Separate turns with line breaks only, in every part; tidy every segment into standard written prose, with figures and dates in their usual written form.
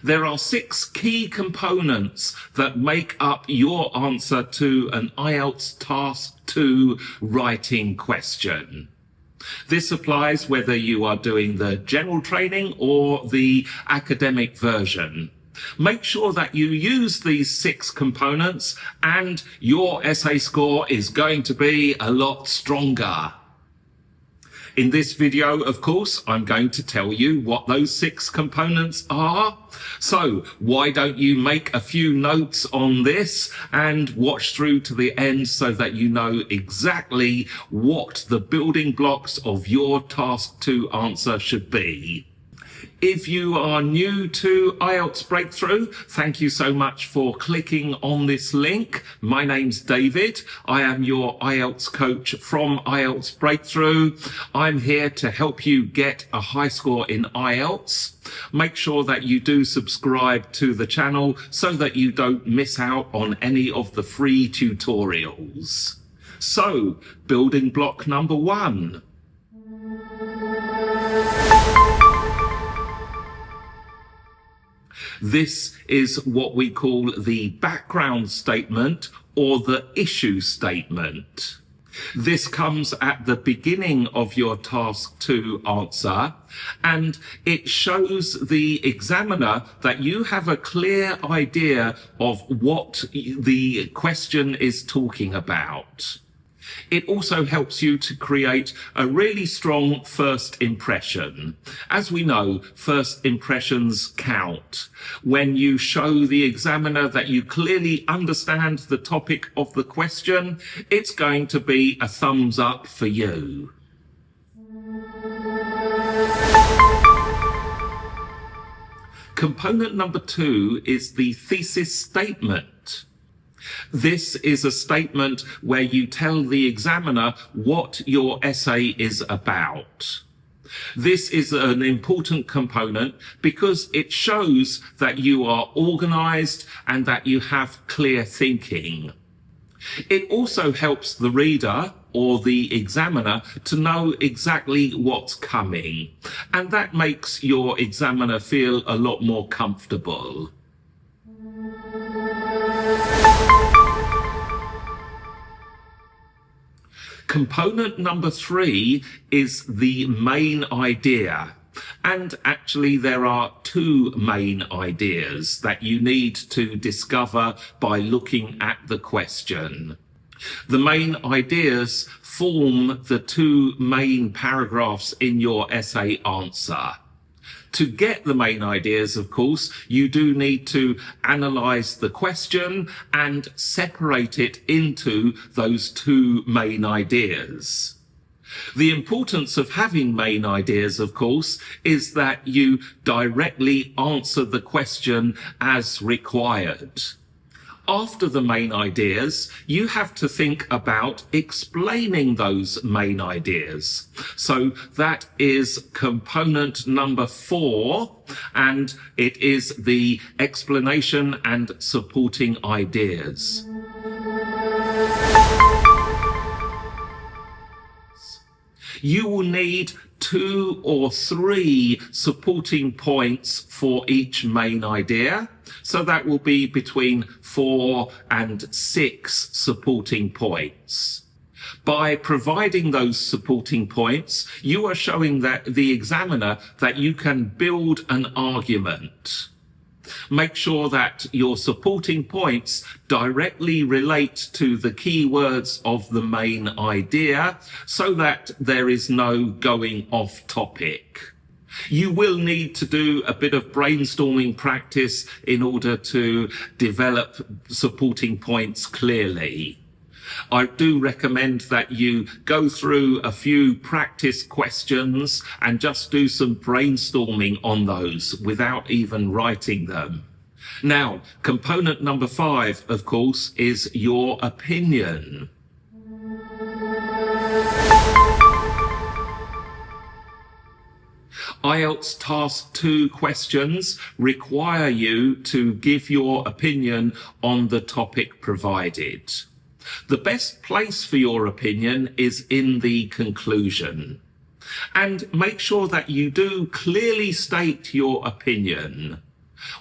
There are 6 key components that make up your answer to an IELTS Task 2 writing question. This applies whether you are doing the general training or the academic version. Make sure that you use these 6 components and your essay score is going to be a lot stronger. In this video, of course, I'm going to tell you what those 6 components are. So why don't you make a few notes on this and watch through to the end so that you know exactly what the building blocks of your Task 2 answer should be. If you are new to IELTS Breakthrough, thank you so much for clicking on this link. My name's David. I am your IELTS coach from IELTS Breakthrough. I'm here to help you get a high score in IELTS. Make sure that you do subscribe to the channel so that you don't miss out on any of the free tutorials. So, building block number 1. This is what we call the background statement or the issue statement. This comes at the beginning of your Task 2 answer, and it shows the examiner that you have a clear idea of what the question is talking about. It also helps you to create a really strong first impression. As we know, first impressions count. When you show the examiner that you clearly understand the topic of the question, it's going to be a thumbs up for you. Component number 2 is the thesis statement. This is a statement where you tell the examiner what your essay is about. This is an important component because it shows that you are organized and that you have clear thinking. It also helps the reader or the examiner to know exactly what's coming, and that makes your examiner feel a lot more comfortable. Component number 3 is the main idea. And actually there are 2 main ideas that you need to discover by looking at the question. The main ideas form the 2 main paragraphs in your essay answer. To get the main ideas, of course, you do need to analyze the question and separate it into those 2 main ideas. The importance of having main ideas, of course, is that you directly answer the question as required. After the main ideas, you have to think about explaining those main ideas. So that is component number 4, and it is the explanation and supporting ideas. You will need 2 or 3 supporting points for each main idea. So that will be between 4 and 6 supporting points. By providing those supporting points, you are showing that the examiner that you can build an argument. Make sure that your supporting points directly relate to the key words of the main idea so that there is no going off topic. You will need to do a bit of brainstorming practice in order to develop supporting points clearly. I do recommend that you go through a few practice questions and just do some brainstorming on those without even writing them. Now, component number 5, of course, is your opinion. IELTS Task 2 questions require you to give your opinion on the topic provided. The best place for your opinion is in the conclusion. And make sure that you do clearly state your opinion.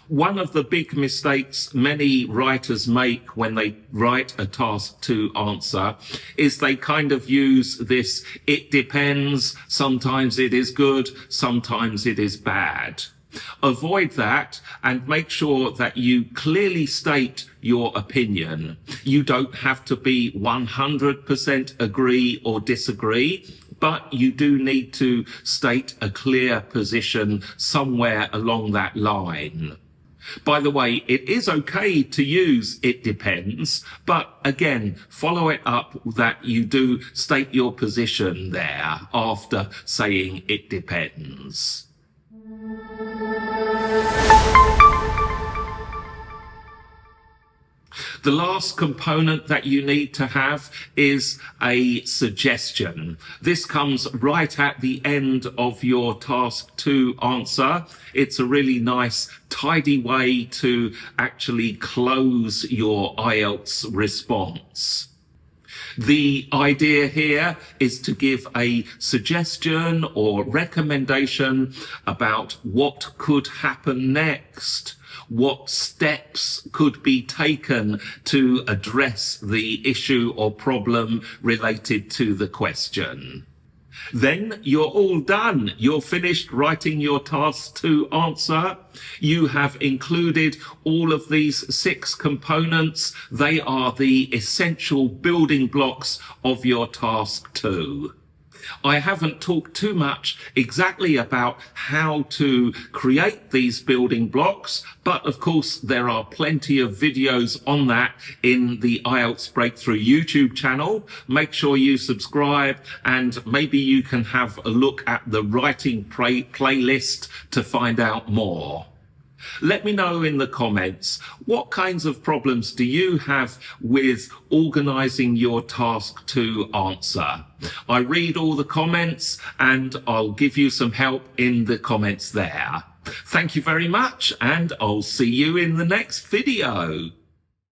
One of the big mistakes many writers make when they write a task 2 answer is they kind of use this "it depends, sometimes it is good, sometimes it is bad." Avoid that and make sure that you clearly state your opinion. You don't have to be 100% agree or disagree, but you do need to state a clear position somewhere along that line. By the way, it is okay to use "it depends," but again, follow it up that you do state your position there after saying "it depends." The last component that you need to have is a suggestion. This comes right at the end of your task 2 answer. It's a really nice, tidy way to actually close your IELTS response. The idea here is to give a suggestion or recommendation about what could happen next, what steps could be taken to address the issue or problem related to the question. Then you're all done. You're finished writing your task 2 answer. You have included all of these 6 components. They are the essential building blocks of your task 2. I haven't talked too much exactly about how to create these building blocks, but of course there are plenty of videos on that in the IELTS Breakthrough YouTube channel. Make sure you subscribe and maybe you can have a look at the writing playlist to find out more. Let me know in the comments, what kinds of problems do you have with organising your task 2 answer? I read all the comments and I'll give you some help in the comments there. Thank you very much and I'll see you in the next video.